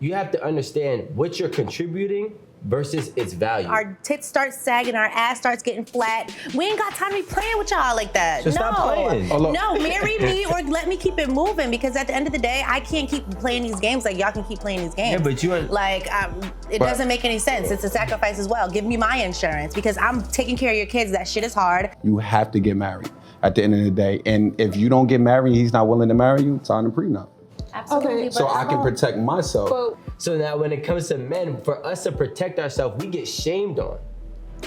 You have to understand what you're contributing versus its value. Our tits start sagging, our ass starts getting flat. We ain't got time to be playing with y'all like that. So stop playing. No, marry me or let me keep it moving, because at the end of the day, I can't keep playing these games like y'all can keep playing these games. Yeah, but you ain't... It doesn't make any sense. It's a sacrifice as well. Give me my insurance because I'm taking care of your kids. That shit is hard. You have to get married at the end of the day. And if you don't get married, he's not willing to marry you, sign a prenup. Absolutely. Okay. So I can protect myself. So now when it comes to men, for us to protect ourselves, we get shamed on.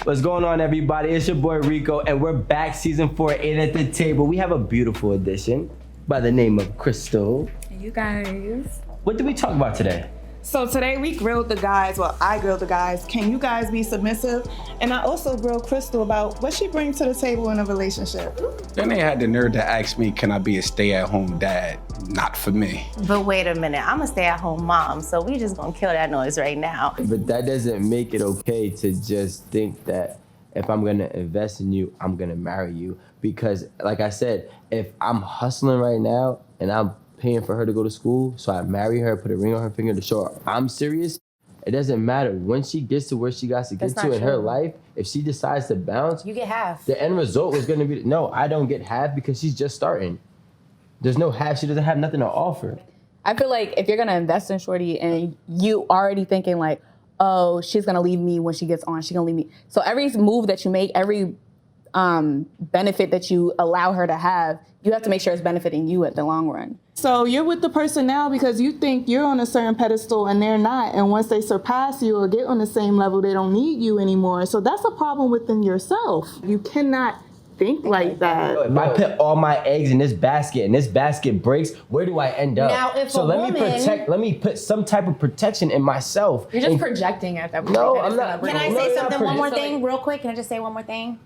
What's going on, everybody? It's your boy Rico, and we're back season 4 in at the table. We have a beautiful addition by the name of Crystal. Hey, you guys. What did we talk about today? So today we grilled the guys, well, I grilled the guys. Can you guys be submissive? And I also grilled Crystal about what she brings to the table in a relationship. Then they had the nerve to ask me, can I be a stay-at-home dad? Not for me. But wait a minute, I'm a stay-at-home mom, so we just gonna kill that noise right now. But that doesn't make it okay to just think that if I'm gonna invest in you, I'm gonna marry you. Because like I said, if I'm hustling right now and I'm paying for her to go to school, so I marry her, put a ring on her finger to show her I'm serious, it doesn't matter. When she gets to where she got to get to in her life, if she decides to bounce, you get half. The end result was gonna be, no, I don't get half because she's just starting. There's no half, she doesn't have nothing to offer. I feel like if you're gonna invest in Shorty and you already thinking like, oh, she's gonna leave me when she gets on, she's gonna leave me. So every move that you make, every benefit that you allow her to have, you have to make sure it's benefiting you at the long run. So you're with the person now because you think you're on a certain pedestal and they're not. And once they surpass you or get on the same level, they don't need you anymore. So that's a problem within yourself. You cannot think like that. If I put all my eggs in this basket and this basket breaks, where do I end up? Now, if so a let me put some type of protection in myself. You're just projecting at that point. No, I'm not. Can I say something, one more thing real quick? Can I just say one more thing?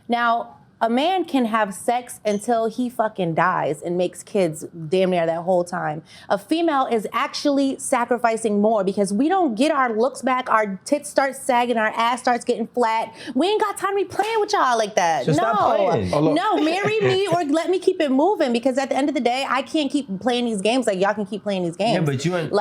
Now, a man can have sex until he fucking dies and makes kids damn near that whole time. A female is actually sacrificing more because we don't get our looks back, our tits start sagging, our ass starts getting flat. We ain't got time to be playing with y'all like that. So stop playing. No, marry me or let me keep it moving, because at the end of the day, I can't keep playing these games like y'all can keep playing these games. Yeah, but you ain't...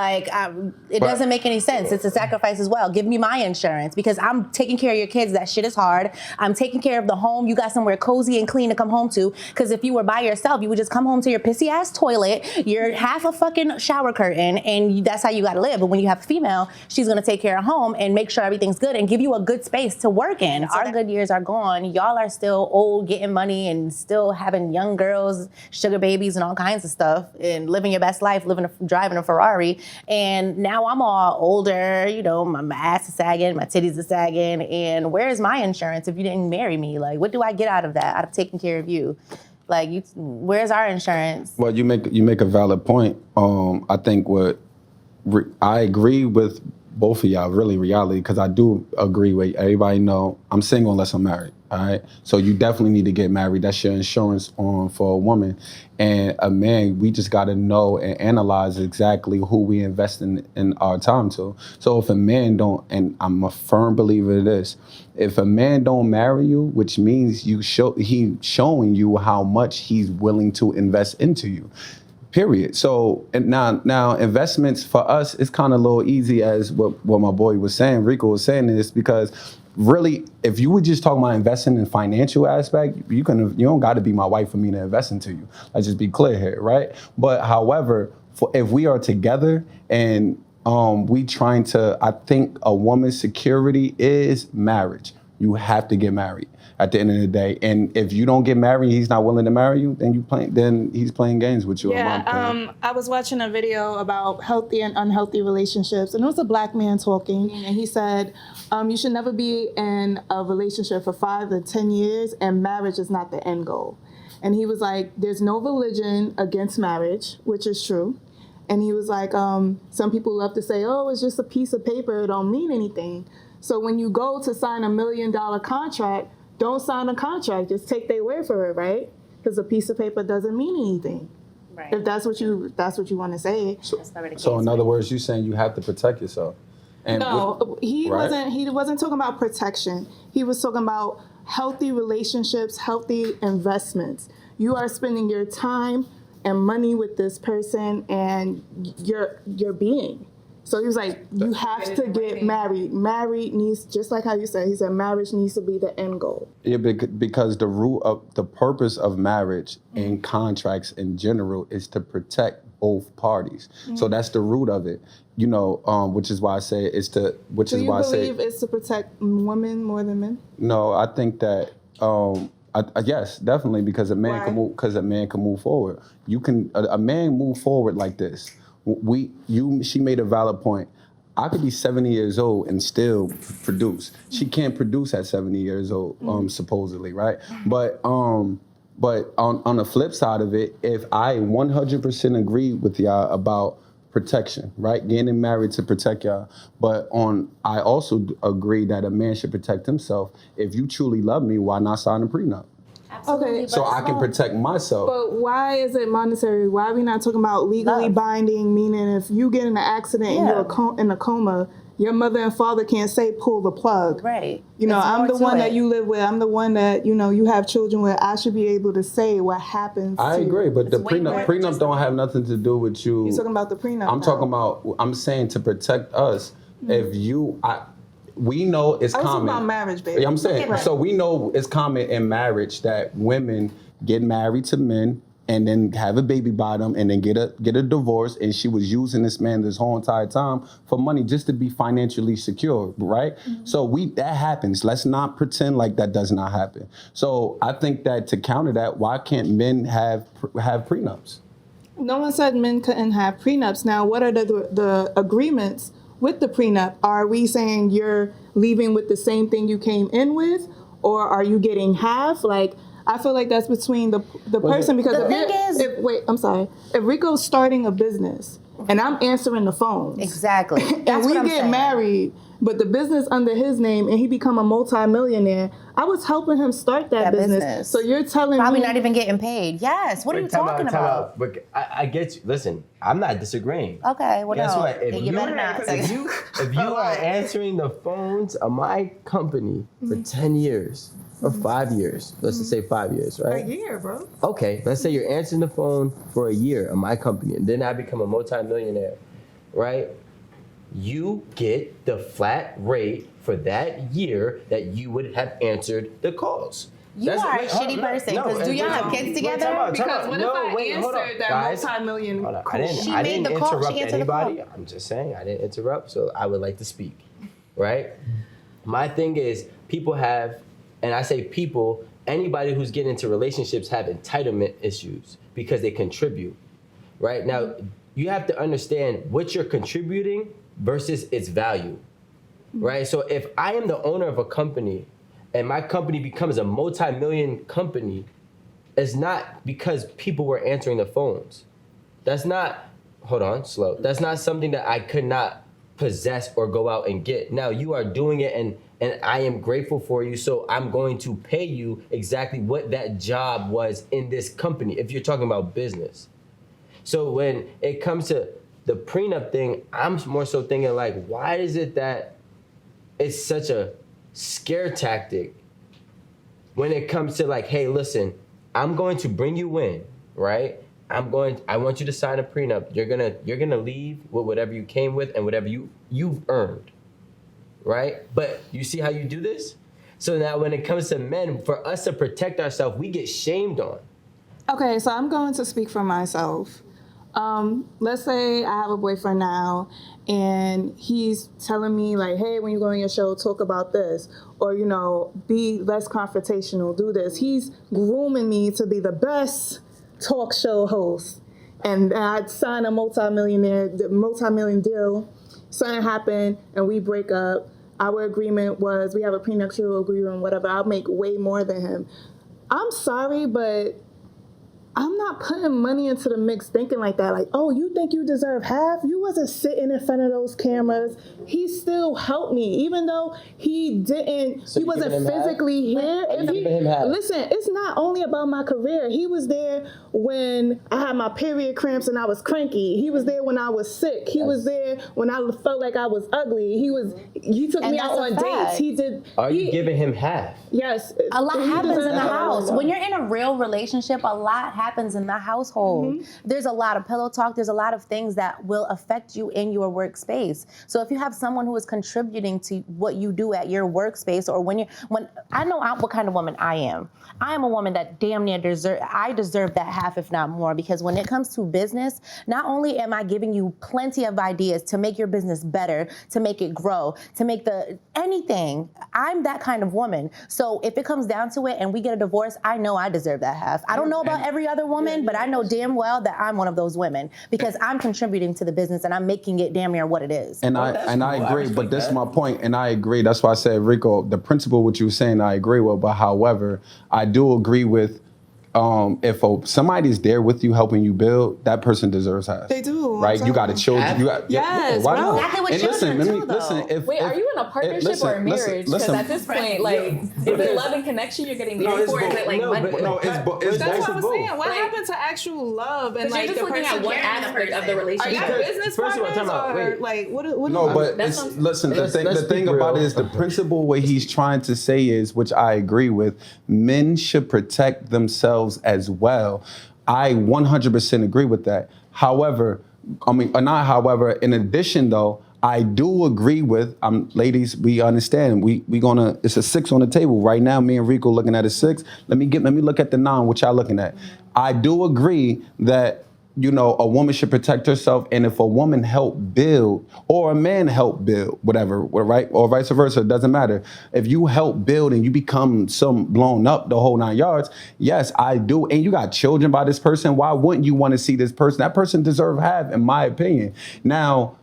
It doesn't make any sense. It's a sacrifice as well. Give me my insurance because I'm taking care of your kids. That shit is hard. I'm taking care of the home. You got somewhere cozy and clean to come home to, because if you were by yourself, you would just come home to your pissy ass toilet, you're half a fucking shower curtain, and that's how you gotta live. But when you have a female, she's gonna take care of home and make sure everything's good and give you a good space to work in. Our good years are gone. Y'all are still old, getting money and still having young girls, sugar babies and all kinds of stuff and living your best life, driving a Ferrari. And now I'm all older, you know, my ass is sagging, my titties are sagging, and where is my insurance if you didn't marry me? Like, what do I get out of that? Out of taking care of you? Like, where's our insurance? Well, you make a valid point. I think I agree with both of y'all, really, reality, because I do agree with everybody know I'm single unless I'm married. All right, so you definitely need to get married. That's your insurance for a woman. And a man, we just got to know and analyze exactly who we invest in our time to. So if a man don't, and I'm a firm believer of this, if a man don't marry you, which means he's showing you how much he's willing to invest into you. Period. So and now investments for us is kind of a little easy, as what my boy was saying, Rico was saying this, because really, if you were just talking about investing in financial aspect, you don't got to be my wife for me to invest into you. Let's just be clear here, right? But however, if we are together and we trying to, I think a woman's security is marriage. You have to get married at the end of the day. And if you don't get married, he's not willing to marry you, then he's playing games with you. Yeah, I was watching a video about healthy and unhealthy relationships, and it was a black man talking, and he said, you should never be in a relationship for 5 to 10 years, and marriage is not the end goal. And he was like, there's no religion against marriage, which is true. And he was like, some people love to say, oh, it's just a piece of paper, it don't mean anything. So when you go to sign $1 million contract, don't sign a contract. Just take their word for it, right? Because a piece of paper doesn't mean anything. Right. If that's what you want to say. So in other words, you're saying you have to protect yourself. And no, he wasn't talking about protection. He was talking about healthy relationships, healthy investments. You are spending your time and money with this person and your being. So he was like, you have to get married. Married needs, just like how you said, he said marriage needs to be the end goal. Yeah, because the purpose of marriage and contracts in general is to protect both parties. So that's the root of it, you know, which is why I say it's to, which Do is you why I say. believe it's to protect women more than men? No, I think that, yes, definitely, because a man Why? can move forward. You can, a man move forward like this. She made a valid point. I could be 70 years old and still produce. She can't produce at 70 years old, supposedly, right? But on the flip side of it, if I 100% agree with y'all about protection, right? Getting married to protect y'all. But I also agree that a man should protect himself. If you truly love me, why not sign a prenup? Okay, So I can protect myself. but why is it monetary? Why are we not talking about legally binding? Meaning, if you get in an accident and you're in a coma, your mother and father can't say pull the plug. Right. You know, It's I'm more the to one it. that you live with. I'm the one that, you know, you have children with. I should be able to say what happens. I to agree, you. but the way more than prenup just don't have nothing to do with you. You're talking about the prenup. I'm talking about. I'm saying to protect us. If we know it's I was talking common. about marriage, baby. Yeah, I'm saying. So we know it's common in marriage that women get married to men and then have a baby by them and then get a divorce, and she was using this man this whole entire time for money just to be financially secure, right? So that happens. Let's not pretend like that does not happen. So I think that to counter that, why can't men have prenups? No one said men couldn't have prenups. Now, what are the agreements with the prenup? Are we saying you're leaving with the same thing you came in with, or are you getting half? Like, I feel like that's between the person, because if Rico's starting a business and I'm answering the phones, Exactly. and That's we what I'm get saying. married, but the business under his name and he become a multimillionaire, I was helping him start that business. So you're telling Probably me not even getting paid. Yes. What are you talking about? But I get you. Listen, I'm not disagreeing. Okay, well, Guess no. what? You better not. If you are answering the phones of my company for 10 years or 5 years, let's just say 5 years, right? a year, bro. Okay, let's say you're answering the phone for a year of my company, and then I become a multimillionaire, right? You get the flat rate for that year that you would have answered the calls. You are a shitty person, because do y'all have kids together? Because what if I answered that multi-million Hold on. call? I didn't made the call. interrupt She answered the anybody. call. I'm just saying I didn't interrupt, so I would like to speak, right? My thing is, people have, and I say people, anybody who's getting into relationships have entitlement issues because they contribute, right? Now, you have to understand what you're contributing versus its value, right? So if I am the owner of a company and my company becomes a multi-million company, it's not because people were answering the phones. That's not, hold on, slow. That's not something that I could not possess or go out and get. Now you are doing it, and I am grateful for you, so I'm going to pay you exactly what that job was in this company, if you're talking about business. So when it comes to the prenup thing, I'm more so thinking like, why is it that it's such a scare tactic when it comes to like, hey, listen, I'm going to bring you in, right? I want you to sign a prenup. You're gonna leave with whatever you came with and whatever you've earned, right? But you see how you do this? So now when it comes to men, for us to protect ourselves, we get shamed on. Okay, so I'm going to speak for myself. Let's say I have a boyfriend now and he's telling me like, hey, when you go on your show, talk about this, or, you know, be less confrontational, do this. He's grooming me to be the best talk show host. And I'd sign a multi-million deal. Something happened and we break up. Our agreement was we have a prenuptial agreement, whatever. I'll make way more than him. I'm sorry, but I'm not putting money into the mix thinking like that. Like, oh, you think you deserve half? You wasn't sitting in front of those cameras. He still helped me, even though he didn't. So he wasn't physically here. Listen, it's not only about my career. He was there when I had my period cramps and I was cranky. He was there when I was sick. He was there when I felt like I was ugly. He took me out on dates. He did. Are you giving him half? Yes. A lot He happens in deserves the half. house. When you're in a real relationship, a lot happens in the household. There's a lot of pillow talk. There's a lot of things that will affect you in your workspace. So if you have someone who is contributing to what you do at your workspace, or when I know what kind of woman I am. I am a woman that damn near I deserve that half, if not more, because when it comes to business, not only am I giving you plenty of ideas to make your business better, to make it grow, to make anything, I'm that kind of woman. So if it comes down to it and we get a divorce, I know I deserve that half. I don't know about every other woman, but I know damn well that I'm one of those women because I'm contributing to the business and I'm making it damn near what it is. And I agree, but this is my point, and I agree. That's why I said, Rico, the principle what you were saying, I agree with. But however, I do agree with if somebody's there with you helping you build, that person deserves half. They do, right? You got a children. You got yes, why not? Exactly what and children listen, do, though. Wait, are you in a partnership or a marriage? Because at this point, like, is it love and connection you're getting married for? Is it like money? It's that's what I'm both. saying. What happened to actual love and like you're just the looking at one aspect of the Are relationship. y'all business partners or like what? No, but listen. The thing about it is the principle what he's trying to say is, which I agree with. Men should protect themselves as well. I 100% agree with that. However, in addition though, I do agree with, ladies, we understand, it's a 6 on the table. Right now, me and Rico looking at a 6. Let me look at the 9, what y'all looking at. I do agree that, a woman should protect herself, and if a woman help build, or a man help build, whatever, right? Or vice versa, it doesn't matter. If you help build and you become some blown up the whole 9 yards, yes, I do. And you got children by this person, why wouldn't you want to see this person? That person deserves half, in my opinion. Now,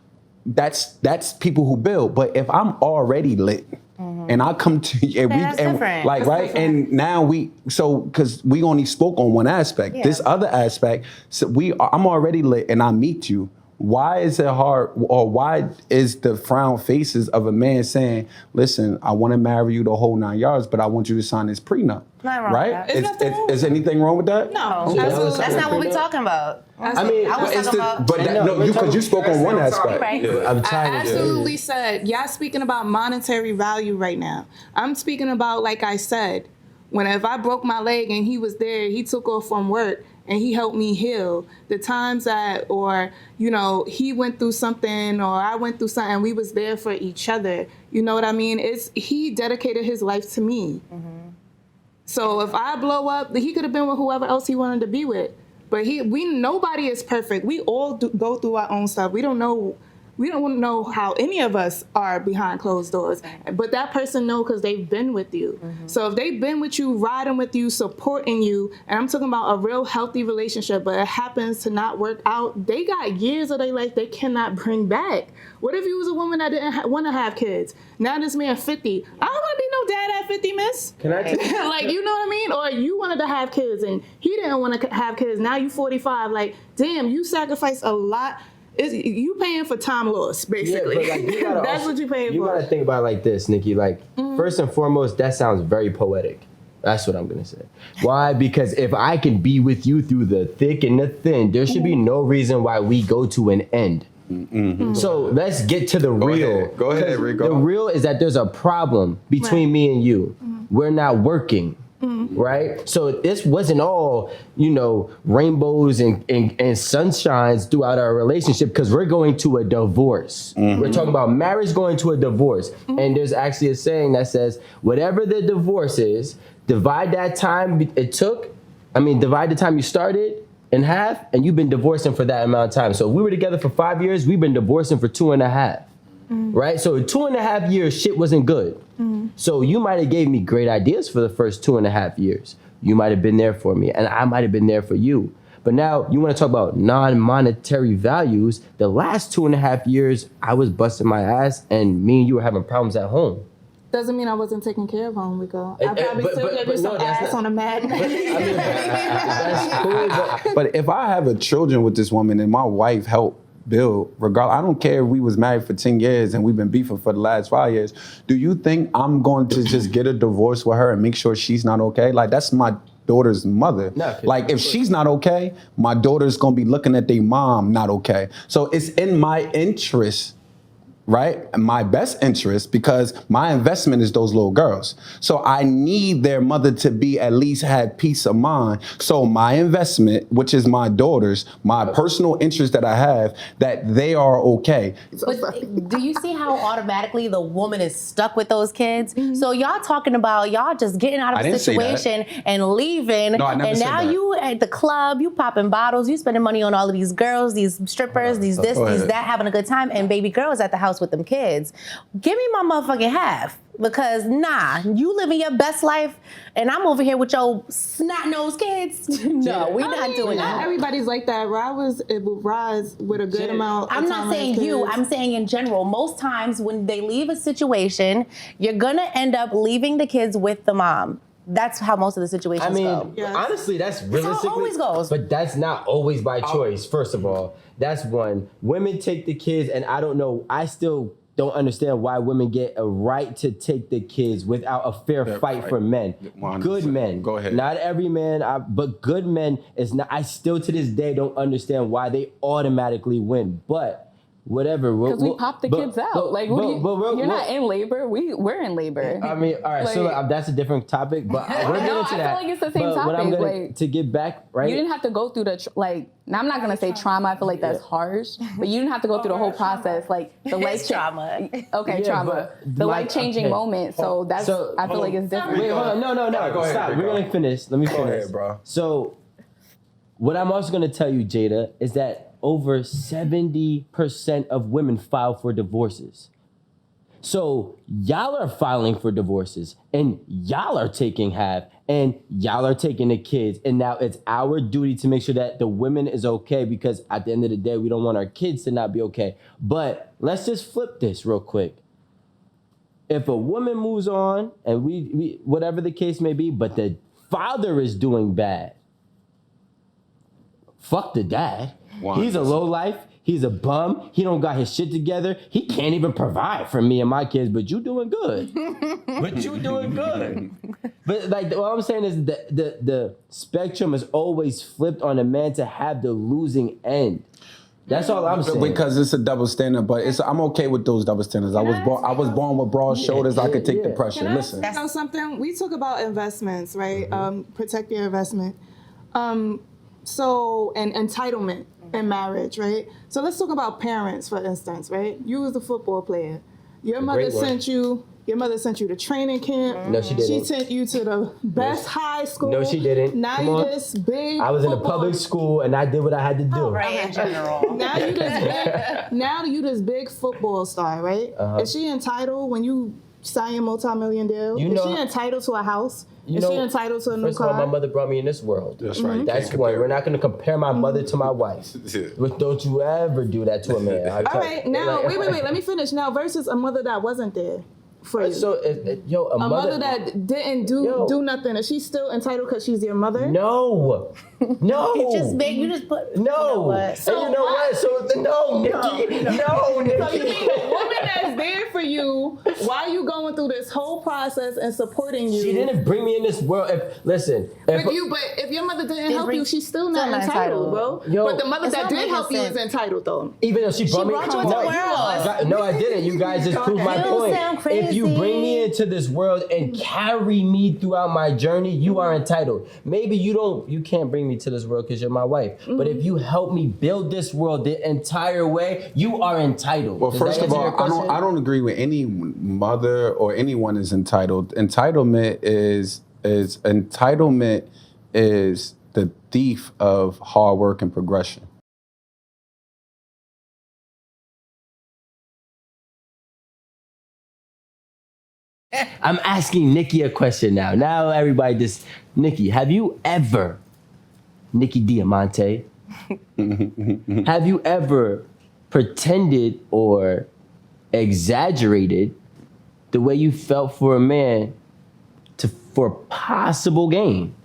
that's people who build. But if I'm already lit, and I come to you, and now because we only spoke on one aspect. Yeah. This other aspect, I'm already lit, and I meet you. Why is it hard, or why is the frown faces of a man saying, "Listen, I want to marry you the whole 9 yards, but I want you to sign this prenup"? Not wrong right? with that. Is anything wrong with that? No, that's not what we're talking about. Because you spoke on one aspect. Right. Yeah, I'm trying I absolutely said, y'all speaking about monetary value right now. I'm speaking about, like I said, if I broke my leg and he was there, he took off from work and he helped me heal. The times that, he went through something or I went through something, we was there for each other. You know what I mean? He dedicated his life to me. Mm-hmm. So if I blow up, he could have been with whoever else he wanted to be with. But nobody is perfect. We all go through our own stuff. We don't know how any of us are behind closed doors. But that person know because they've been with you. Mm-hmm. So if they've been with you, riding with you, supporting you, and I'm talking about a real healthy relationship, but it happens to not work out, they got years of their life they cannot bring back. What if you was a woman that didn't want to have kids? Now this man 50. I don't want to be no dad at 50, miss. Can I take you know what I mean? Or you wanted to have kids and he didn't want to have kids. Now you 45. Like, damn, you sacrificed a lot. You paying for time loss, basically. Yeah, that's what you paying for. You gotta think about it like this, Nikki. Like, first and foremost, that sounds very poetic. That's what I'm gonna say. Why? Because if I can be with you through the thick and the thin, there should be no reason why we go to an end. Mm-hmm. So let's get to the real. Go ahead, Rico. The real is that there's a problem between me and you. Mm-hmm. We're not working. Mm-hmm. Right? So this wasn't all, rainbows and sunshines throughout our relationship, because we're going to a divorce. Mm-hmm. We're talking about marriage going to a divorce. Mm-hmm. And there's actually a saying that says, whatever the divorce is, divide that time divide the time you started in half, and you've been divorcing for that amount of time. So if we were together for 5 years, we've been divorcing for 2.5. Mm-hmm. Right? So 2.5 years, shit wasn't good. Mm-hmm. So you might have gave me great ideas for the first 2.5 years. You might have been there for me, and I might have been there for you. But now you want to talk about non-monetary values. The last 2.5 years, I was busting my ass, and me and you were having problems at home. Doesn't mean I wasn't taking care of home, Rico. I probably still gave you some ass on a mad night. That's cool. But if I have children with this woman and my wife helped build, regardless, I don't care if we was married for 10 years and we've been beefing for the last 5 years. Do you think I'm going to just get a divorce with her and make sure she's not okay? Like, that's my daughter's mother. No, like, if she's not okay, my daughter's going to be looking at their mom not okay. So it's in my interest right? My best interest, because my investment is those little girls. So I need their mother to be at least have peace of mind. So my investment, which is my daughters, my personal interest that I have, that they are okay. But do you see how automatically the woman is stuck with those kids? So y'all talking about y'all just getting out of the situation and leaving, No, I never and said now that. you at the club, you popping bottles, you spending money on all of these girls, these strippers, these this, these that, having a good time, and baby girls at the house with them kids. Give me my motherfucking half. Because you living your best life, and I'm over here with your snot-nosed kids. No, we not doing Not that. everybody's like that. Rise with a good amount. I'm of not time with saying his you. kids. I'm saying in general. Most times when they leave a situation, you're gonna end up leaving the kids with the mom. That's how most of the situations go. Honestly, that's realistically. how it always goes. But that's not always by choice. First of all, that's one. Women take the kids, and I don't know. I still don't understand why women get a right to take the kids without a fair fight for men. 100%. Good men. Go ahead. Not every man, but good men is not. I still to this day don't understand why they automatically win. But whatever. Because we pop the kids out. You're not in labor. We're in labor. I mean, all right. So that's a different topic, but we're getting No, into I that. feel like it's the same But what I'm topic, gonna, to get back, right? You didn't have to go through now I'm not gonna say trauma, I feel like that's harsh, but you didn't have to go through the whole process, like the life trauma. Okay, Yeah, trauma. but The life-changing moment, so I feel like it's different. Wait, hold on. No. Go ahead, Stop. Rico. We're gonna finish. Let me finish. Go ahead, bro. So, what I'm also gonna tell you, Jada, is that over 70% of women file for divorces. So y'all are filing for divorces, and y'all are taking half, and y'all are taking the kids, and now it's our duty to make sure that the women is okay, because at the end of the day, we don't want our kids to not be okay. But let's just flip this real quick. If a woman moves on, and we whatever the case may be, but the father is doing bad, fuck the dad. He's a lowlife. He's a bum. He don't got his shit together. He can't even provide for me and my kids, but you doing good. But you doing good. But like what I'm saying is the spectrum is always flipped on a man to have the losing end. That's all I'm saying. Because it's a double standard, but I'm okay with those double standards. I was born with broad shoulders. I could take the pressure. Listen. You know something? We talk about investments, right? Protect your investment. So, and entitlement in marriage, right? So let's talk about parents, for instance, right? You was a football player. Your mother sent you to training camp. No, she didn't. She sent you to the best high school. No, she didn't. Now Come you on. this big I was in a football- public school and I did what I had to do. Right, in general. Now you this big football star, right? Is she entitled when you sign your multi-million deal? Is she entitled to a house? Is she entitled to a new First of all, car? my mother brought me in this world. That's right. You That's can't one. compare. We're not going to compare my mother to my wife. But don't you ever do that to a man. All right, now wait. Let me finish. Now versus a mother that wasn't there for you. So, a mother that didn't do nothing. Is she still entitled because she's your mother? No. You just put. No. You know what? And you know what? So, no, Nikki. No, Nikki. So you mean the woman that's there for you while you going through this whole process and supporting you? She didn't bring me in this world. But if your mother didn't help you, she's still not entitled, bro. But the mother that did help you is entitled, though. even though she brought me, brought you into the world. No, I didn't. You guys just proved my You point. sound If you crazy. bring me into this world and carry me throughout my journey, you are entitled. Maybe you can't bring me to this world because you're my wife. But if you help me build this world the entire way, you are entitled. Well, Does first that of answer your all, question? I don't agree with any mother or anyone is entitled. Entitlement is the thief of hard work and progression. I'm asking Nikki a question now. Now everybody just, Nikki, have you ever, Nikki Diamante, have you ever pretended or exaggerated the way you felt for a man for possible gain?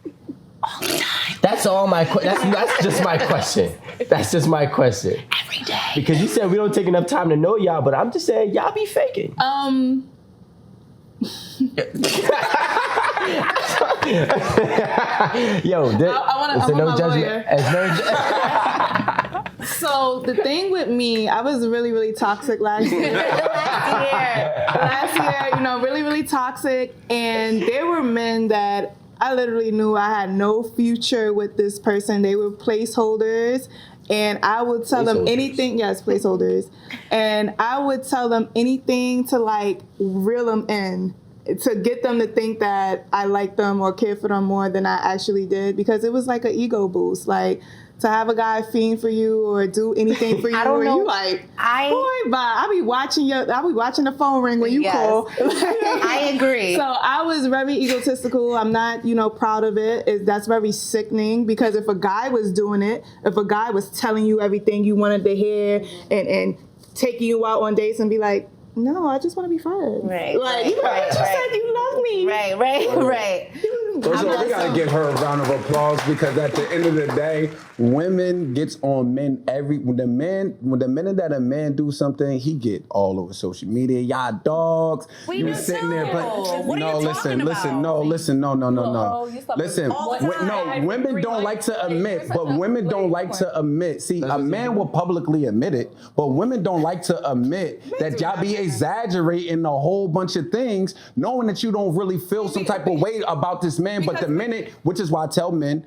All the time. That's all my that's just my question. That's just my question. Every day. Because you said we don't take enough time to know y'all, but I'm just saying y'all be faking. Yo, I want my lawyer. It's no So the thing with me, I was really, really toxic last year. Last year, really, really toxic. And there were men that I literally knew I had no future with this person. They were placeholders. And I would tell them anything. Yes, placeholders. And I would tell them anything to like reel them in, to get them to think that I liked them or cared for them more than I actually did, because it was like an ego boost. Like, to have a guy fiend for you or do anything for you, I don't know. You like, boy, bye. I'll be watching the phone ring when you call. I agree. So I was very egotistical. I'm not, proud of it. That's very sickening, because if a guy was doing it, if a guy was telling you everything you wanted to hear and taking you out on dates and be like, no, I just want to be friends. Right. Like, you said you love me. Right. First of all, we gotta give her a round of applause, because at the end of the day, women gets on men when the minute that a man do something, he get all over social media. Y'all dogs. You do sitting there too. playing. What are you talking about? Listen. Women don't like to admit, but women don't like to admit. See, a man will publicly admit it, but women don't like to admit that y'all be exaggerating a whole bunch of things, knowing that you don't really feel some type of way about this man. But the minute, which is why I tell men,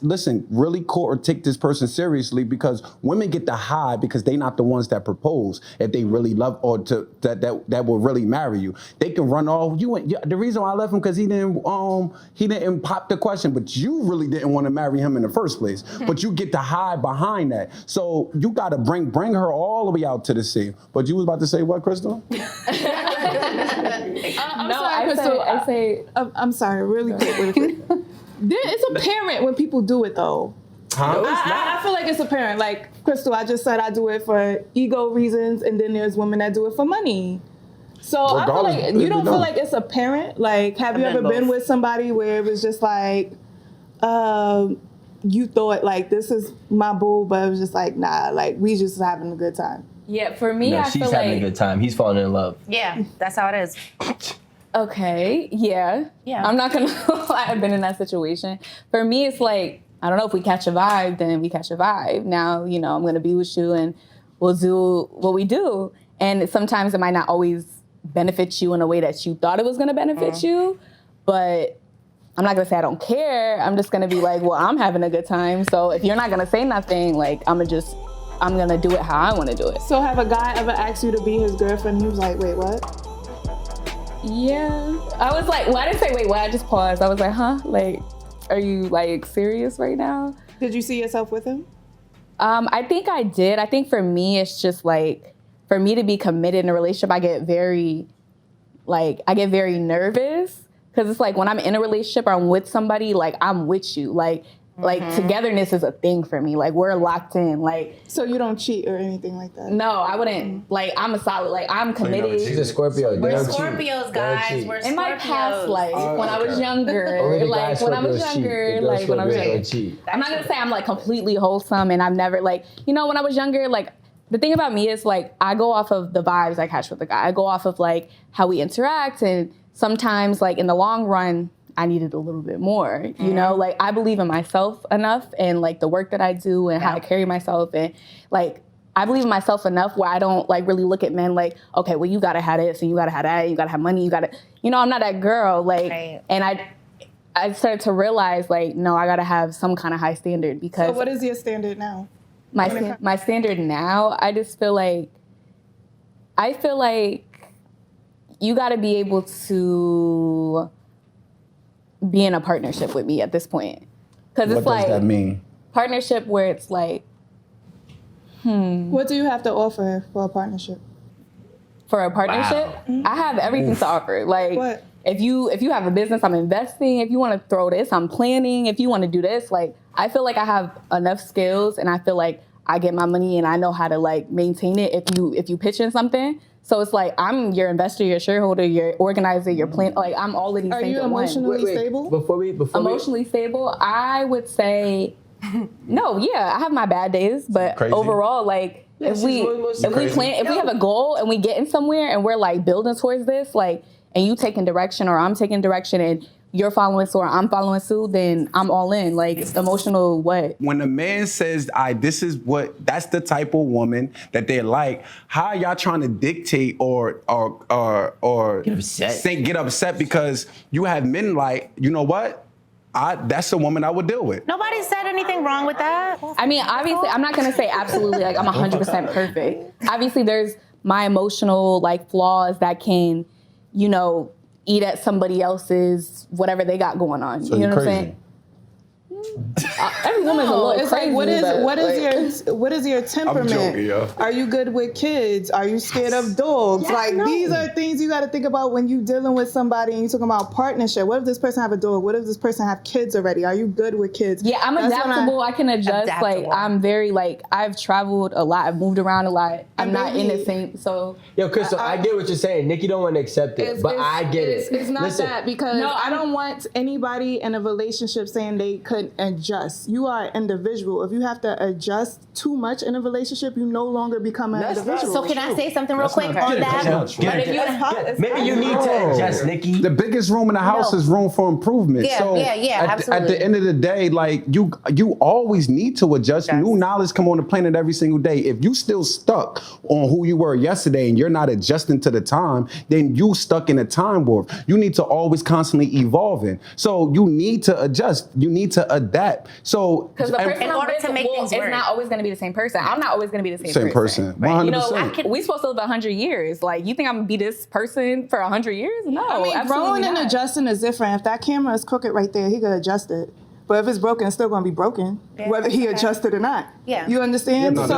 listen, really court or take this person seriously, because women get the high because they not the ones that propose. If they really love or that will really marry you, they can run off. The reason why I left him because he didn't pop the question, but you really didn't want to marry him in the first place. But you get the high behind that, so you got to bring her all the way out to the sea. But you was about to say what, Crystal? I'm sorry, really quick. It's apparent when people do it, though. Huh? I feel like it's apparent. Like, Crystal, I just said I do it for ego reasons, and then there's women that do it for money. So I feel like you don't feel like it's apparent. Like, have you ever been with somebody where it was just like, you thought like this is my boo, but it was just like, nah, like we just having a good time. Yeah, for me, I feel she's having a good time. He's falling in love. Yeah, that's how it is. Okay, yeah. I'm not gonna lie, I've been in that situation. For me, it's like, I don't know, if we catch a vibe, then we catch a vibe. Now, I'm gonna be with you and we'll do what we do. And sometimes it might not always benefit you in a way that you thought it was gonna benefit you, but I'm not gonna say I don't care. I'm just gonna be like, well, I'm having a good time. So if you're not gonna say nothing, like, I'm gonna do it how I wanna do it. So have a guy ever asked you to be his girlfriend and he was like, wait, what? Yeah. I was like, well, I didn't say wait, what? I just paused. I was like, huh? Like, are you like serious right now? Did you see yourself with him? I think I did. I think for me, it's just like, for me to be committed in a relationship, I get very nervous. Because it's like when I'm in a relationship or I'm with somebody, like I'm with you. Like togetherness is a thing for me. Like we're locked in. Like, so you don't cheat or anything like that? No, I wouldn't. Like I'm a solid. Like I'm committed. She's a Scorpio. We're Scorpios, guys. We're Scorpios. In my past life, when I was younger, I'm not gonna say I'm like completely wholesome, and I've never when I was younger, like. The thing about me is like I go off of the vibes I catch with the guy. I go off of like how we interact, and sometimes like in the long run, I needed a little bit more. You know, like I believe in myself enough, and like the work that I do and how I carry myself, and like I believe in myself enough where I don't like really look at men like, okay, well you gotta have this and you gotta have that, and you gotta have money, you gotta, I'm not that girl. Like, and I started to realize like, no, I gotta have some kind of high standard because. So what is your standard now? My standard now, I feel like you got to be able to be in a partnership with me at this point. Because it's like, what does that mean? Partnership where it's like, What do you have to offer for a partnership? For a partnership, I have everything to offer. Like, what? If you have a business, I'm investing. If you want to throw this, I'm planning. If you want to do this, like, I feel like I have enough skills, and I feel like I get my money and I know how to like maintain it if you pitch in something. So it's like I'm your investor, your shareholder, your organizer, your plan. Like I'm all of these things. Are you emotionally stable? Emotionally stable, I would say no. Yeah, I have my bad days, but overall, like if we have a goal and we get in somewhere and we're like building towards this, like, and you taking direction or I'm taking direction and you're following suit or I'm following suit, then I'm all in. Like, emotional what? When a man says, that's the type of woman that they like, how are y'all trying to dictate or get upset because you have men like, you know what? That's the woman I would deal with. Nobody said anything wrong with that. I mean, obviously, I'm not gonna say absolutely like I'm 100% perfect. Obviously, there's my emotional like flaws that can, eat at somebody else's whatever they got going on. So you know what I'm crazy. saying? Every woman's a little It's crazy. like, what is your temperament? I'm joking, yo. Are you good with kids? Are you scared of dogs? These are things you got to think about when you dealing with somebody and you talking about partnership. What if this person have a dog? What if this person have kids already? Are you good with kids? Yeah, I'm adaptable. I can adjust. Adaptable. Like, I'm very I've traveled a lot. I've moved around a lot. I'm not in the same. So Yo, Crystal, I get what you're saying. Nikki don't want to accept it, but I get it. It's not Listen, that because I don't want anybody in a relationship saying they couldn't adjust. You are an individual. If you have to adjust too much in a relationship, you no longer become an individual. So can I say something real quick on that? Maybe you need to adjust, Nikki. The biggest room in the house is room for improvement. Yeah, so yeah, at absolutely. the end of the day, like you always need to adjust. Yes. New knowledge come on the planet every single day. If you still stuck on who you were yesterday and you're not adjusting to the time, then you stuck in a time warp. You need to always constantly evolving. So you need to adjust. You need to adapt. So because the person in order to make things work, it's not always going to be the same person. I'm not always going to be the same person. 100%. We supposed to live 100 years. Like, you think I'm going to be this person for 100 years? No, I mean, absolutely growing not. and adjusting is different. If that camera is crooked right there, he could adjust it. But if it's broken, it's still going to be broken, whether he adjusted or not. Yeah. You understand? Yeah, and I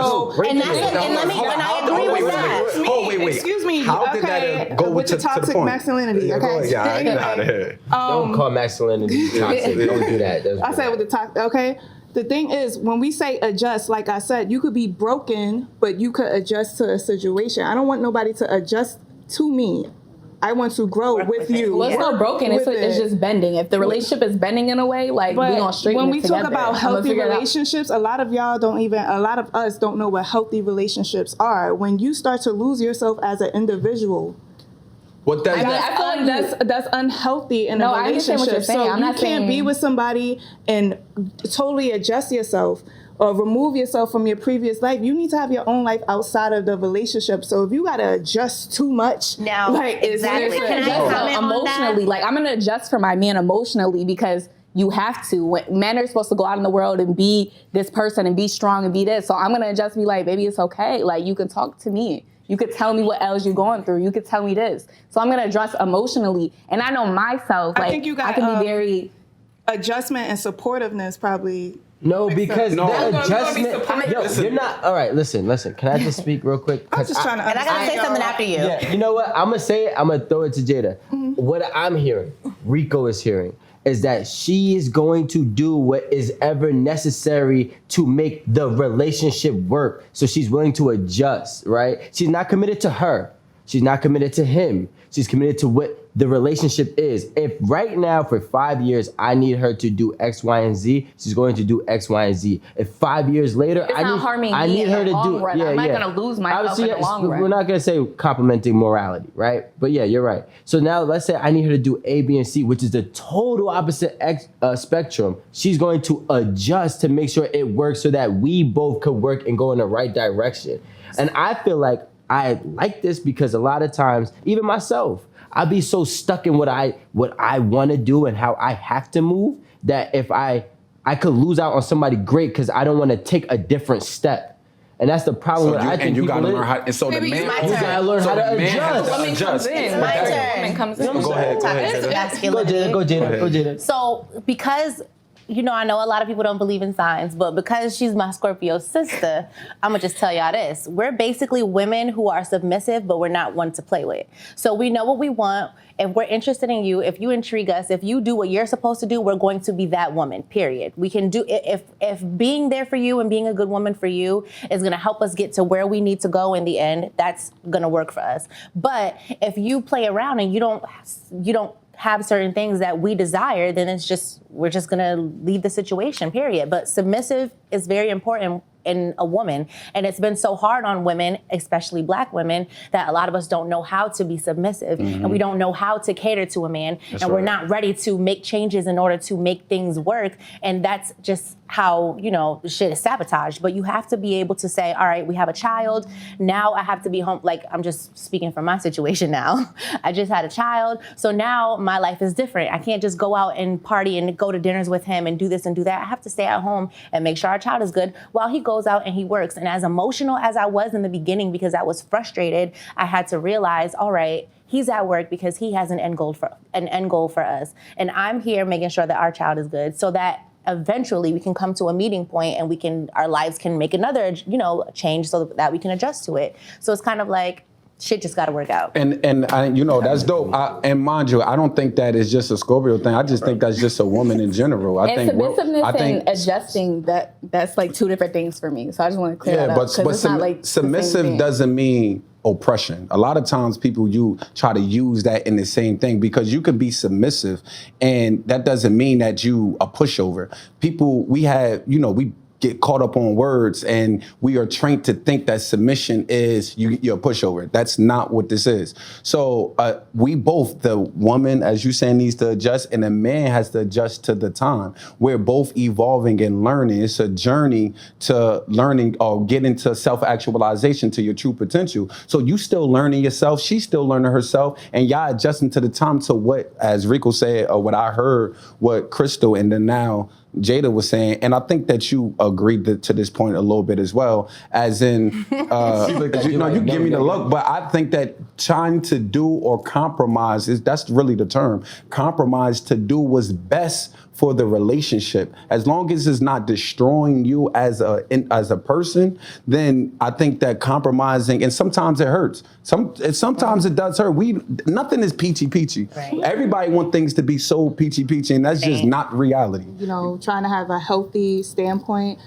agree with that. Wait. Excuse me. How did that go with to the toxic the point? masculinity? Okay. Yeah, I get out of here. Don't call masculinity toxic. Don't do that. I said with the toxic. Okay. The thing is, when we say adjust, like I said, you could be broken, but you could adjust to a situation. I don't want nobody to adjust to me. I want to grow with you. Well, it's not broken. It's just bending. If the relationship is bending in a way, like, we're going to straighten when it we together. talk about healthy relationships, a lot of us don't know what healthy relationships are. When you start to lose yourself as an individual, What that? I feel like that's unhealthy in a I understand relationship. what you're saying. So I'm you not can't be saying- with somebody and totally adjust yourself or remove yourself from your previous life. You need to have your own life outside of the relationship. So if you gotta adjust too much, Now, exactly. Can I comment on emotionally, that? like, I'm gonna adjust for my man emotionally because you have to. When men are supposed to go out in the world and be this person and be strong and be this. So I'm gonna adjust, be like, baby, it's okay. Like, you can talk to me. You could tell me what else you're going through. You could tell me this. So I'm gonna adjust emotionally. And I know myself, like, I can be very adjustment and supportiveness probably. No, because No. the I'm adjustment. You're not. All right, listen. Can I just speak real quick? I'm just trying to. And I gotta say something after you. Yeah, you know what? I'm gonna say it. I'm gonna throw it to Jada. What I'm hearing, Rico is hearing, is that she is going to do what is ever necessary to make the relationship work. So she's willing to adjust, right? She's not committed to her. She's not committed to him. She's committed to what the relationship is. If right now for 5 years I need her to do X, Y, and Z, she's going to do X, Y, and Z. If 5 years later I need her to do run. I'm not gonna lose myself in the long run. We're not gonna say complimenting morality, right? But yeah, you're right. So now let's say I need her to do A, B, and C, which is the total opposite spectrum. She's going to adjust to make sure it works so that we both could work and go in the right direction. And I feel like I like this because a lot of times, even myself, I'd be so stuck in what I want to do and how I have to move that if I could lose out on somebody great because I don't want to take a different step. And that's the problem. So you gotta learn how. And so the man, you gotta learn how to adjust. Woman comes in. It's my turn. Woman comes in. Go ahead. Masculinity. Go Jada. So because, I know a lot of people don't believe in signs, but because she's my Scorpio sister, I'm going to just tell y'all this. We're basically women who are submissive, but we're not one to play with. So we know what we want. If we're interested in you, if you intrigue us, if you do what you're supposed to do, we're going to be that woman, period. We can do, if being there for you and being a good woman for you is going to help us get to where we need to go in the end, that's going to work for us. But if you play around and you don't have certain things that we desire, then we're just gonna leave the situation, period. But submissive is very important in a woman. And it's been so hard on women, especially Black women, that a lot of us don't know how to be submissive and we don't know how to cater to a man. That's and we're right. not ready to make changes in order to make things work. And that's just how, the shit is sabotaged. But you have to be able to say, all right, we have a child. Now I have to be home. Like, I'm just speaking from my situation now. I just had a child. So now my life is different. I can't just go out and party and go to dinners with him and do this and do that. I have to stay at home and make sure our child is good while he goes out and he works. And as emotional as I was in the beginning, because I was frustrated, I had to realize, all right, he's at work because he has an end goal for us. And I'm here making sure that our child is good so that eventually we can come to a meeting point and our lives can make another, change so that we can adjust to it. So it's kind of like, shit just got to work out. And that's dope. And mind you, I don't think that is just a Scorpio thing. I just think that's just a woman in general. Submissiveness and adjusting, that's like two different things for me. So I just want to clear that up. But it's not like submissive doesn't mean oppression. A lot of times people try to use that in the same thing, because you could be submissive and that doesn't mean that you a pushover. People, we get caught up on words and we are trained to think that submission is you're a pushover. That's not what this is. So we both, the woman, as you say, needs to adjust and the man has to adjust to the time. We're both evolving and learning. It's a journey to learning or getting to self-actualization, to your true potential. So you still learning yourself, she's still learning herself, and y'all adjusting to the time to what, as Rico said, or what I heard, what Crystal and then now Jada was saying, and I think that you agreed to this point a little bit as well, as in, you give me the look, but I think that trying to do or compromise, that's really the term, compromise to do what's best for the relationship. As long as it's not destroying you as a person, then I think that compromising, and sometimes it hurts. Sometimes it does hurt. Nothing is peachy peachy. Right. Everybody wants things to be so peachy peachy, and that's just not reality. Trying to have a healthy standpoint.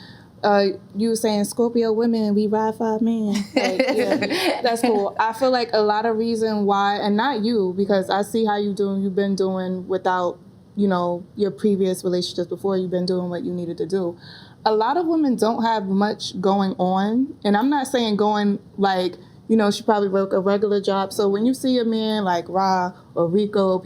You were saying Scorpio women, we ride 5 men. That's cool. I feel like a lot of reason why, and not you, because I see how you've been doing without, your previous relationships before, you've been doing what you needed to do. A lot of women don't have much going on. And I'm not saying going like, she probably work a regular job. So when you see a man like Ra or Rico,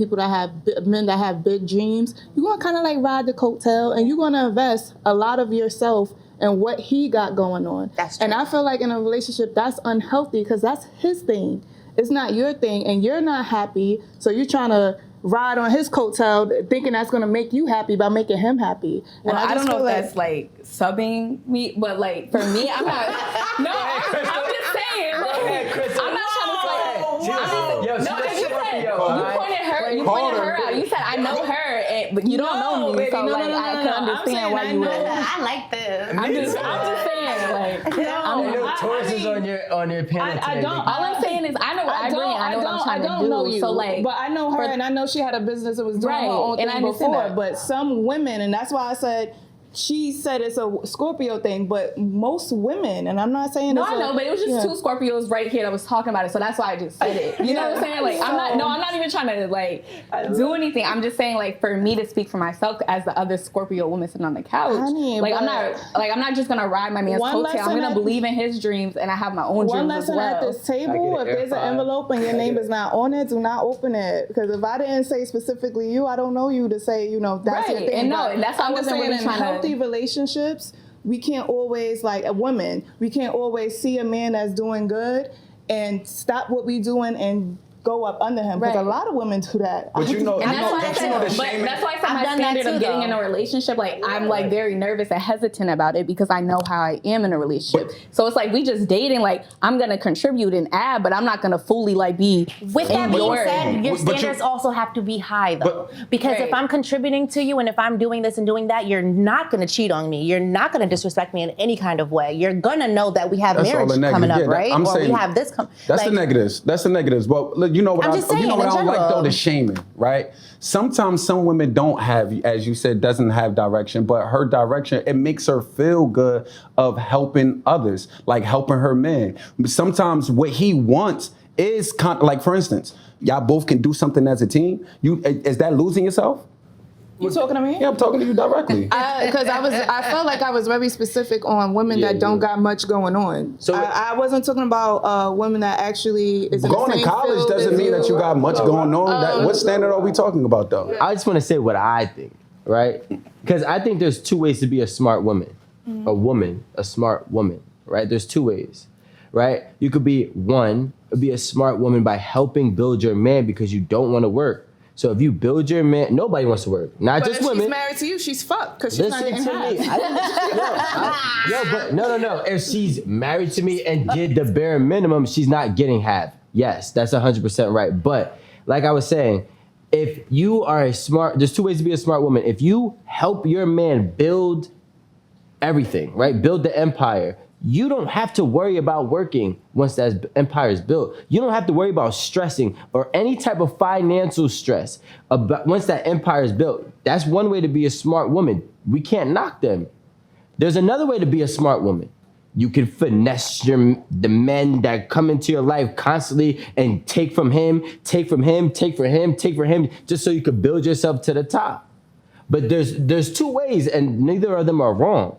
men that have big dreams, you're going to kind of like ride the coattail and you're going to invest a lot of yourself in what he got going on. That's true. And I feel like in a relationship, that's unhealthy because that's his thing. It's not your thing and you're not happy. So you're trying to ride on his coattail thinking that's going to make you happy by making him happy. Well, I don't know if that's like subbing me, but like for me, I'm not. No, I'm just saying. I'm not trying to you pointed her out. You said I know her, but you don't know me, so like I can understand why you would. I like this. I'm just saying, like, Taurus is on your panel today. All I'm saying is I know what I bring. I know what I'm trying to do. I don't know you, so like, but I know her, and I know she had a business that was doing her own thing before. But some women, and that's why I said. She said it's a Scorpio thing, but most women, and I'm not saying no, I know, but it was just two Scorpios right here that was talking about it, so that's why I just said it. You know what I'm saying? Like, I'm not even trying to like do anything. I'm just saying, like, for me to speak for myself as the other Scorpio woman sitting on the couch, I'm not just gonna ride my man's coattail. I'm gonna believe in his dreams, and I have my own dreams as well. One lesson at this table: if there's an envelope and your name is not on it, do not open it, because if I didn't say specifically you, I don't know you to say that's your thing. And no, that's why I wasn't really trying to. Relationships, we can't always, like a woman, we can't always see a man that's doing good and stop what we doing and go up under him, because a lot of women do that. But that's why I said my standard of getting in a relationship, like I'm like very nervous and hesitant about it because I know how I am in a relationship. So it's like we just dating, like I'm gonna contribute and add, but I'm not gonna fully like be. With that being said, your standards also have to be high though, because if I'm contributing to you and if I'm doing this and doing that, you're not gonna cheat on me. You're not gonna disrespect me in any kind of way. You're gonna know that we have marriage coming up, right? Or we have this. That's the negatives. That's the negatives. But look, you know what I don't like though, the shaming, right? Sometimes some women don't have, as you said, doesn't have direction, but her direction, it makes her feel good of helping others, like helping her man. Sometimes what he wants is like, for instance, y'all both can do something as a team. Is that losing yourself? You talking to me? Yeah, I'm talking to you directly. Because I felt like I was very specific on women that don't got much going on. So- I wasn't talking about women that actually is in Going the to same college field doesn't as mean that you got much going on. What standard are we talking about, though? I just want to say what I think, right? Because I think there's two ways to be a smart woman. A smart woman, right? There's two ways, right? You could be a smart woman by helping build your man because you don't want to work. So if you build your man, nobody wants to work, not But just if women. she's married to you, she's fucked because she's not Listen getting to me. half. No. If she's married to me and did the bare minimum, she's not getting half. Yes, that's 100% right. But like I was saying, if you are there's two ways to be a smart woman. If you help your man build everything, right? Build the empire. You don't have to worry about working once that empire is built. You don't have to worry about stressing or any type of financial stress about once that empire is built. That's one way to be a smart woman. We can't knock them. There's another way to be a smart woman. You can finesse the men that come into your life constantly and take from him, just so you could build yourself to the top. But there's two ways, and neither of them are wrong.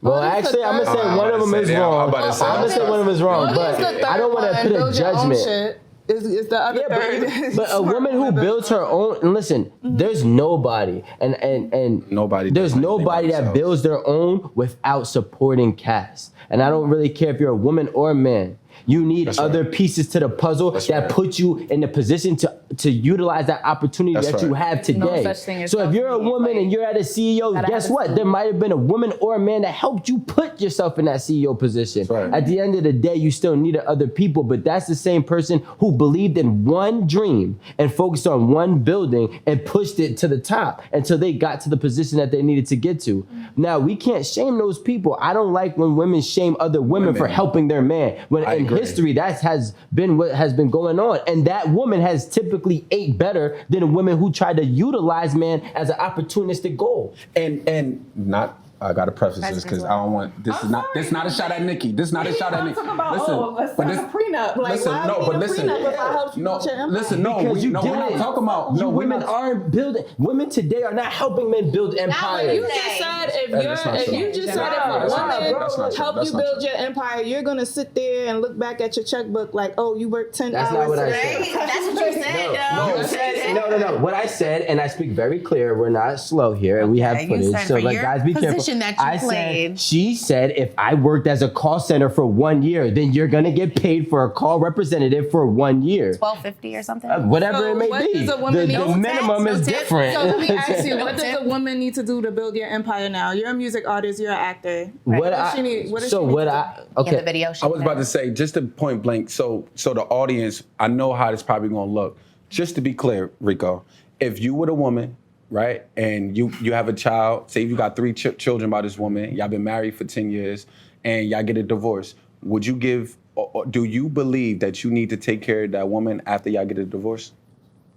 Well, actually, I'm gonna say one of them is wrong. I'm gonna say one of them is wrong, but I don't want to put a judgment. Is the other third. But a woman who builds her own, and listen, there's nobody, and Nobody there's does anything nobody by that themselves. builds their own without supporting cast. And I don't really care if you're a woman or a man. You need other pieces to the puzzle that put you in the position to utilize that opportunity that you have today. No such thing as So if you're a self-made, woman and you're at a CEO, gotta guess have a what? There might have been a woman or a man that helped you put yourself in that CEO position. Right. At the end of the day, you still needed other people, but that's the same person who believed in one dream and focused on one building and pushed it to the top until they got to the position that they needed to get to. Now, we can't shame those people. I don't like when women shame other women for helping their man. When I in agree. history, that has been what has been going on. And that woman has typically ate better than a woman who tried to utilize man as an opportunistic goal. And not. I gotta preface this because I don't want. This is not a shot at Nikki. This is not a shot at Nikki. prenup. Like, listen, why no, we but need a listen, prenup if I help you no, with your empire? listen, no, Because we're not talking about. No, we're women not. aren't building. Women today are not helping men build empires. You just said if a woman help you build your empire, you're gonna sit there and look back at your checkbook like, oh, you worked 10 That's hours not what I today. said. That's what you said, No. What I said, and I speak very clear. We're not slow here, and we have you footage. said So, for like, your guys, be careful. position that you I played. she said, if I worked as a call center for 1 year, then you're gonna get paid for a call representative for 1 year. $12.50 or something. Whatever So it may what be. does a woman need? The No minimum tax, is no tip. different. So let me ask you, what does tip. a woman need to do to build your empire now? You're a music artist, you're an actor. What does I she need? What does so she need what to do? I In the okay. video, I was about to say, just to point blank, so the audience, I know how this probably gonna look. Just to be clear, Rico, if you were a woman, right, and you have a child, say you got 3 children by this woman, y'all been married for 10 years, and y'all get a divorce, would you give, or do you believe that you need to take care of that woman after y'all get a divorce?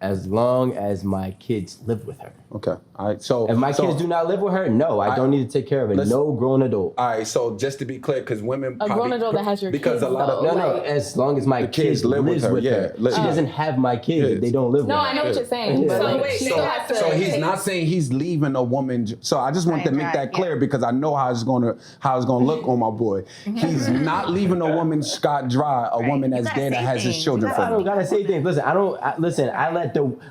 As long as my kids live with her. Okay, all right, so. If my kids do not live with her, no, I don't need to take care of it. Listen. No grown adult. All right, so just to be clear, because women A grown adult that has your because kids, a lot of though. No, as long as my kids kids live with lives her, with yeah, her. li- She doesn't have my kids. Kids. They don't live No, with I her. know what you're saying, but So like, wait, she so- still has to. So he's take- not saying he's leaving a woman. So I just want to make that clear yeah. because I know how it's gonna look on my boy. He's not leaving a woman scot dry. A woman You that's gotta there that say has his things. children You for I don't him. gotta say things. Listen, I let the world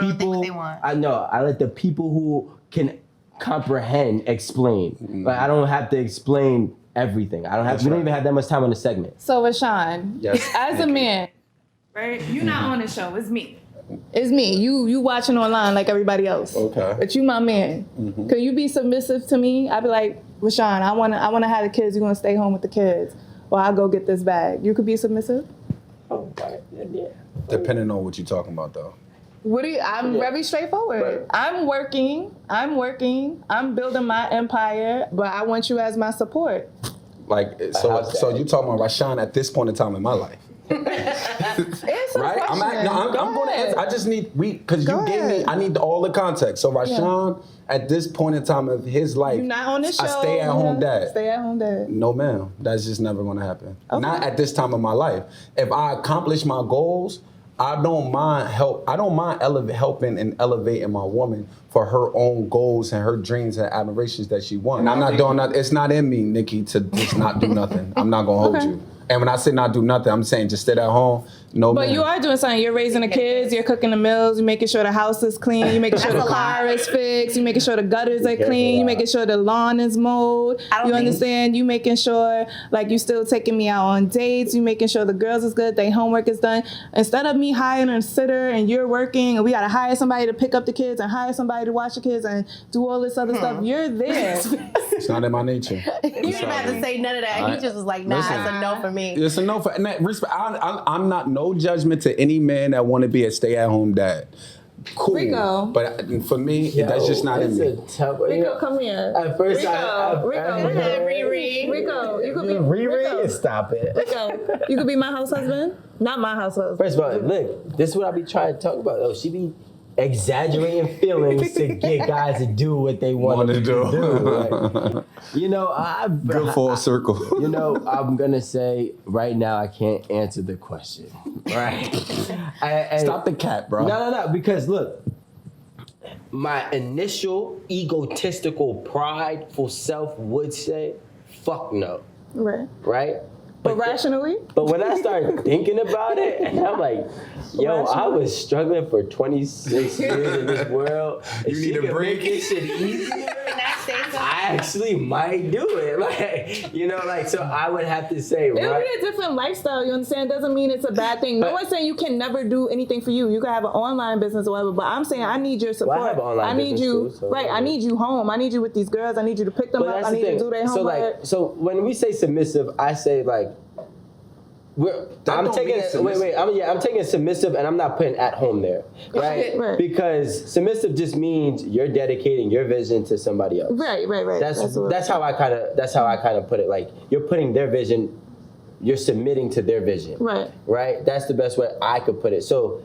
think people. what they want. I know. I let the people who can comprehend explain. But I don't have to explain everything. I don't have. That's We don't right. even have that much time on the segment. So Rashawn, Yes. as a man, right? You're not on the show. It's me. It's me. You watching online like everybody else. Okay. But you my man. Could you be submissive to me? I'd be like, Rashawn, I wanna have the kids. You wanna stay home with the kids, or I'll go get this bag. You could be submissive. Depending on what you're talking about, though. I'm very straightforward. I'm working. I'm building my empire, but I want you as my support. Like so you talking about Rashawn at this point in time in my life, Answer right? the I'm question. going to answer. I just need because you Go gave me. ahead. I need all the context. So Rashawn at this point in time of his life, You're not on the show. a stay-at-home dad. Stay at home dad. No, ma'am. That's just never going to happen. Okay. Not at this time of my life. If I accomplish my goals, I don't mind helping and elevating my woman for her own goals and her dreams and admirations that she wants. And I'm not doing nothing. It's not in me, Nikki, to just not do nothing. I'm not gonna hold you. And when I say not do nothing, I'm saying just sit at home. No, But you are doing something. You're raising the kids. You're cooking the meals. You're making sure the house is clean. You're making sure the car is fixed. You're making sure the gutters are clean. You're making sure the lawn is mowed. You understand? You making sure like you still taking me out on dates. You making sure the girls is good. Their homework is done. Instead of me hiring a sitter and you're working and we gotta hire somebody to pick up the kids and hire somebody to watch the kids and do all this other stuff, you're there. It's not in my nature. You didn't have to say none of that. He just was like, nah, it's a no for me. It's a no for and that respect. I'm not no judgment to any man that want to be a stay-at-home dad. Cool, Rico. But for me, that's just not in me. Rico, come here. At first, Rico, you could be Riri, stop it. Rico, you could be my house husband. Not my house husband. First of all, look, this is what I be trying to talk about. She be exaggerating feelings to get guys to do what they want to do. Like, you know, Good full circle. You know, I'm gonna say right now I can't answer the question. Right? Stop the cat, bro. No. Because look, my initial egotistical, prideful self would say, "Fuck no." Right? But rationally? But when I started thinking about it, and I'm like, yo, I was struggling for 26 years in this world. You need a break. Make this shit easier. I actually might do it. Like, you know, like, so I would have to say, It'll right? be a different lifestyle, you understand? Doesn't mean it's a bad thing. No one's saying you can never do anything for you. You can have an online business or whatever, but I'm saying I need your support. Well, I have an online need business you, too, so right, I need you home. I need you with these girls. I need you to pick them But up. that's I the need you thing. to do their homework. So when we say submissive, I say like, I'm taking submissive and I'm not putting at home there, right? Because submissive just means you're dedicating your vision to somebody else. Right. That's how I kind of put it. Like you're putting their vision, you're submitting to their vision. Right. That's the best way I could put it. So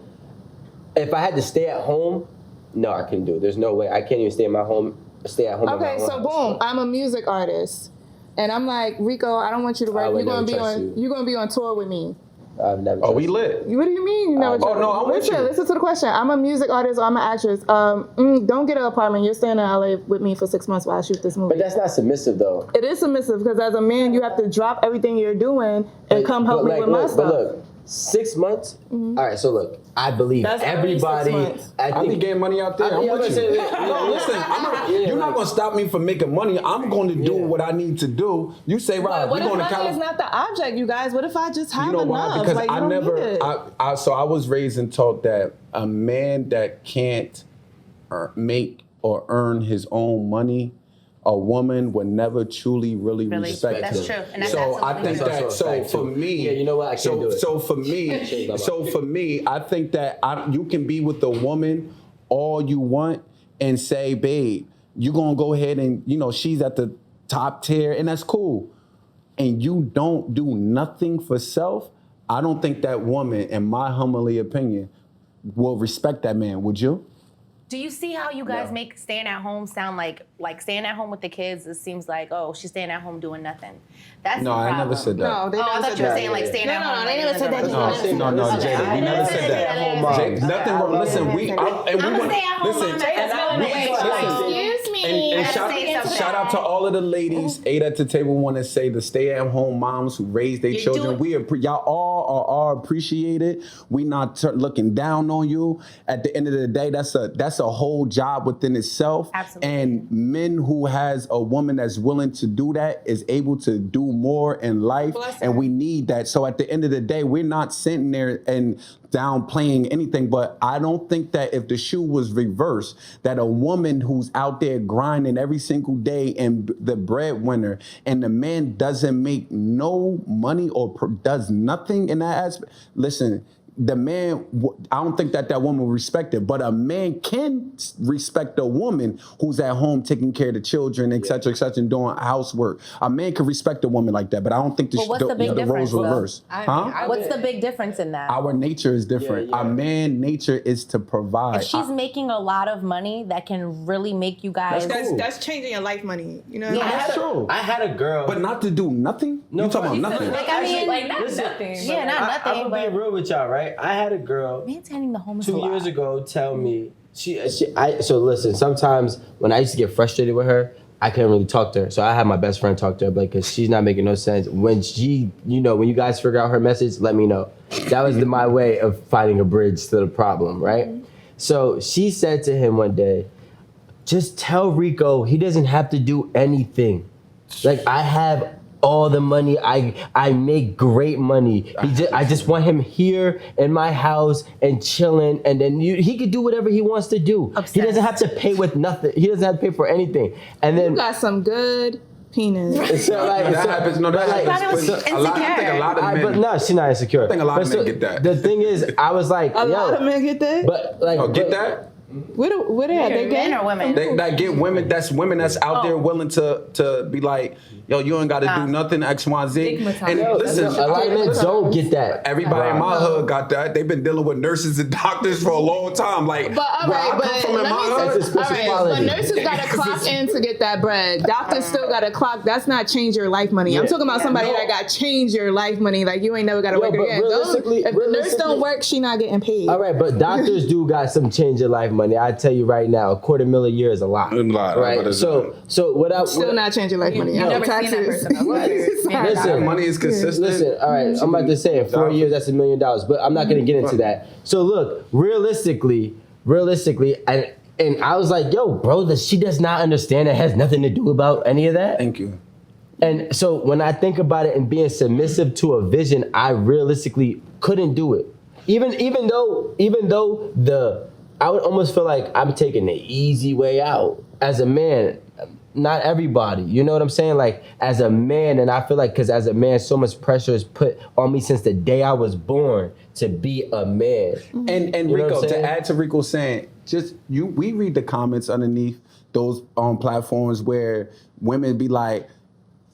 if I had to stay at home, no, I couldn't do it. There's no way. I can't even stay at home. Okay, so boom, I'm a music artist. And I'm like, Rico, I don't want you to write. You're gonna be on tour with me. I've never. Oh, we lit. What do you mean? You never? No, I'm with you. Listen to the question. I'm a music artist or I'm an actress. Don't get an apartment. You're staying in LA with me for 6 months while I shoot this movie. But that's not submissive, though. It is submissive because as a man, you have to drop everything you're doing and come help me with my stuff. But look, 6 months. All right, so look, I believe That's everybody. I be getting money out there. I'm with you. You're not gonna stop me from making money. I'm going to do what I need to do. You say, right? What if money is not the object, you guys? What if I just have enough? enough? Because like, I never. So I was raised and taught that a man that can't make or earn his own money, a woman would never truly really respect him. That's true. And that's So I think that. So for me, yeah, you know what? I can't do it. So for me, I think that you can be with a woman all you want and say, babe, you're gonna go ahead and she's at the top tier, and that's cool. And you don't do nothing for self. I don't think that woman, in my humbly opinion, will respect that man. Would you? Do you see how you guys make staying at home sound like staying at home with the kids? It seems like, oh, she's staying at home doing nothing. That's No, the problem. I never said that. No, they I never thought said you were that. saying like staying at home. they never said that. No, Jada, we never said that. Jada, nothing wrong. Listen, I'm a stay-at-home mom. Excuse me. And shout out to all of the ladies. 8 at the table want to say the stay-at-home moms who raise their children. Y'all all are appreciated. We not looking down on you. At the end of the day, that's a whole job within itself. Absolutely. And men who has a woman that's willing to do that is able to do more in life, and we need that. So at the end of the day, we're not sitting there and downplaying anything, but I don't think that if the shoe was reversed, that a woman who's out there grinding every single day and the breadwinner, and the man doesn't make no money or does nothing in that aspect, listen, the man, I don't think that woman will respect it, but a man can respect a woman who's at home taking care of the children, et cetera, and doing housework. A man can respect a woman like that, but I don't think the roles reverse. What's the big difference in that? Our nature is different. A man nature is to provide. If she's making a lot of money, that can really make you guys. That's changing your life money. You know. Yeah, that's true. I had a girl, but not to do nothing. No, you talking about nothing? Like, I mean, not nothing. Yeah, not nothing. I'm gonna be real with y'all, right? right? I had a girl Maintaining the home is 2 a lot. years ago tell me so listen, sometimes when I used to get frustrated with her, I couldn't really talk to her. So I had my best friend talk to her, because she's not making no sense. When she, when you guys figure out her message, let me know. That was my way of finding a bridge to the problem, right? So she said to him one day, just tell Rico he doesn't have to do anything. Like, I have all the money. I make great money. I just want him here in my house and chilling, and then he could do whatever he wants to do. Obsessed. He doesn't have to pay with nothing. He doesn't have to pay for anything. And then You got some good penis. so, like, That happens. No, that like, happens. was But I think a lot of men. but no, she's not insecure. I think a lot of men get that. The thing is, I was like, A lot of men get that. but like, Oh, get that? Where they at? They Men get or women? That get women. That's women that's out there willing to be like, yo, you ain't got to do nothing. X, Y, Z. Stigmatized. And Yo, listen, a lot of men don't get that. everybody in my hood got that. They've been dealing with nurses and doctors for a long time. Like, But all where right, I but come from in let my me hood, say, It's a all special right, quality. but nurses got to clock in to get that bread. Doctors still got to clock. That's not change your life money. I'm Yeah. talking about somebody No. that got change your life money. Like, you ain't never got to work but again. realistically- If the nurse realistically- don't work, she not getting paid. All right, but doctors do got some change of life money. I tell you right now, $250,000 a year is a lot. A lot, right? but it's- So what I Still not changing life money. You've After never seen that taxes. person before. Listen, that money is consistent. Listen, all right, I'm about to say in 4 years that's $1 million, but I'm not gonna get into that. So look, realistically, and I was like, yo, bro, she does not understand. It has nothing to do about any of that. Thank you. And so when I think about it and being submissive to a vision, I realistically couldn't do it. Even though I would almost feel like I'm taking the easy way out as a man. Not everybody, you know what I'm saying? Like, as a man, and I feel like because as a man, so much pressure is put on me since the day I was born to be a man. And You know what Rico, I'm to saying? add to Rico saying, we read the comments underneath those platforms where women be like,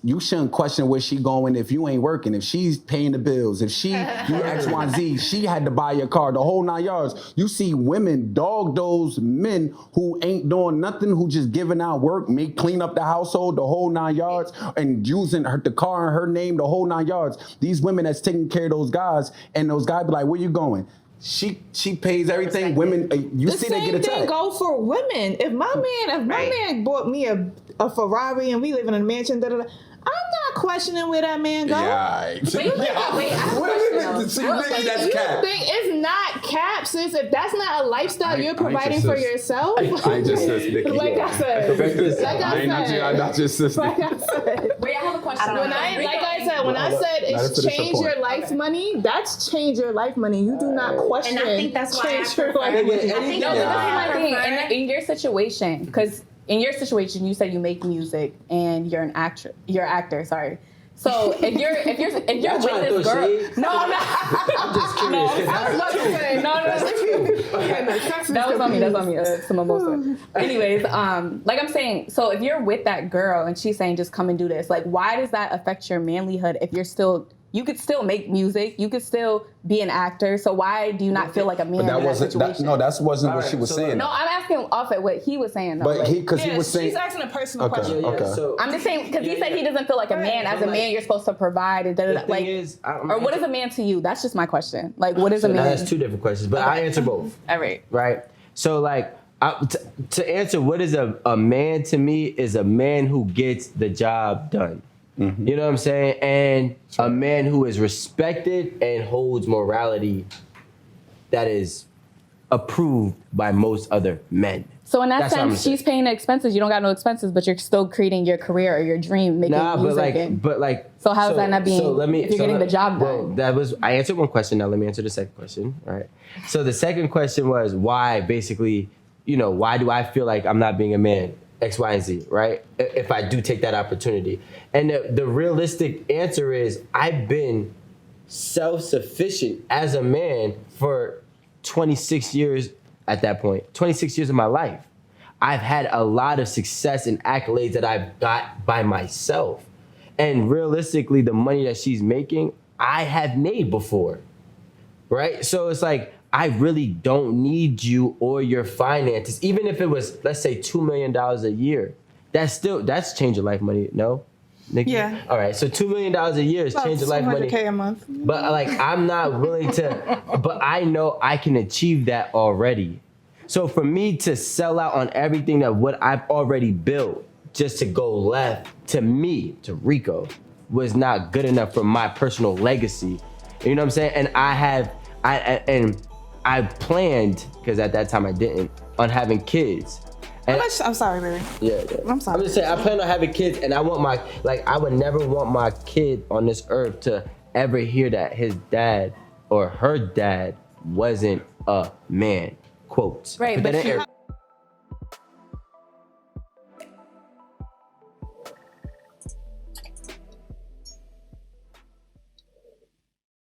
you shouldn't question where she going if you ain't working. If she's paying the bills, if she do X, Y, Z, she had to buy your car, the whole 9 yards. You see women dog those men who ain't doing nothing, who just giving out work, clean up the household, the whole 9 yards, and using the car in her name, the whole 9 yards. These women that's taking care of those guys, and those guys be like, where you going? She pays everything. Women, you The see they same get thing attacked. go for women. If my man bought me a Ferrari and we live in a mansion, I'm not questioning where that man go. Yeah. Wait, I have a question, See, though. nigga, that's you cap. think it's not cap, sis? If that's not a lifestyle you're providing for yourself, I ain't just sis, Nikki. like I said, I ain't not just sis. like I said. Wait, I have a question. When I said it's finish your change your point. life money, that's change your life money. You do not question. And I think that's why I change your prefer- life money. I think No, but that's this is my thing. In your situation, because in your situation, you said you make music and you're an actor. You're an actor. Sorry. So if you're Y'all with trying to this throw girl, shade? no, I'm not. I'm just curious. 'cause I was about to say, no. That was on me. That's on me. Some mimosa. Anyways, like I'm saying, so if you're with that girl and she's saying just come and do this, like why does that affect your manlyhood if you could still make music, you could still be an actor, so why do you not feel like a man But that in that wasn't situation? that wasn't what Alright, she was so saying. No, I'm asking off at what he was saying. Though. But like, because he was saying she's asking a personal Okay. question. Okay. So I'm just saying because he said he doesn't feel like a man. As a but man, you're supposed to provide and the like. thing is, Or what is a man to you? That's just my question. Like, what is a so man? that's two different questions, but I answer both. All right. Right? So, like, to answer what is a man to me is a man who gets the job done. Mm-hmm. You know what I'm saying? And a man who is respected and holds morality that is approved by most other men. So in that That's what I'm sense, saying. she's paying the expenses. You don't got no expenses, but you're still creating your career or your dream, making Nah, music. but like. So how is that not being? So let me. if you're getting the job done. Well, I answered one question. Now let me answer the second question. All right. So the second question was why, basically, why do I feel like I'm not being a man? X, Y, and Z, right? If I do take that opportunity. And the realistic answer is I've been self-sufficient as a man for 26 years at that point, 26 years of my life. I've had a lot of success and accolades that I've got by myself. And realistically, the money that she's making, I have made before, right? So it's like, I really don't need you or your finances. Even if it was, let's say, $2 million a year, that's change of life money, no? Nikki? Yeah. All right. So $2 million a year is About change your life money. $200K a month. But like, I'm not willing to. But I know I can achieve that already. So for me to sell out on everything that what I've already built just to go left, to me, to Rico, was not good enough for my personal legacy. You know what I'm saying? And I planned, because at that time I didn't, on having kids. And I'm sorry, baby. yeah. I'm sorry. I'm just saying, I plan on having kids, and I want I would never want my kid on this earth to ever hear that his dad or her dad wasn't a man. Quotes. Right, Put but that in you- air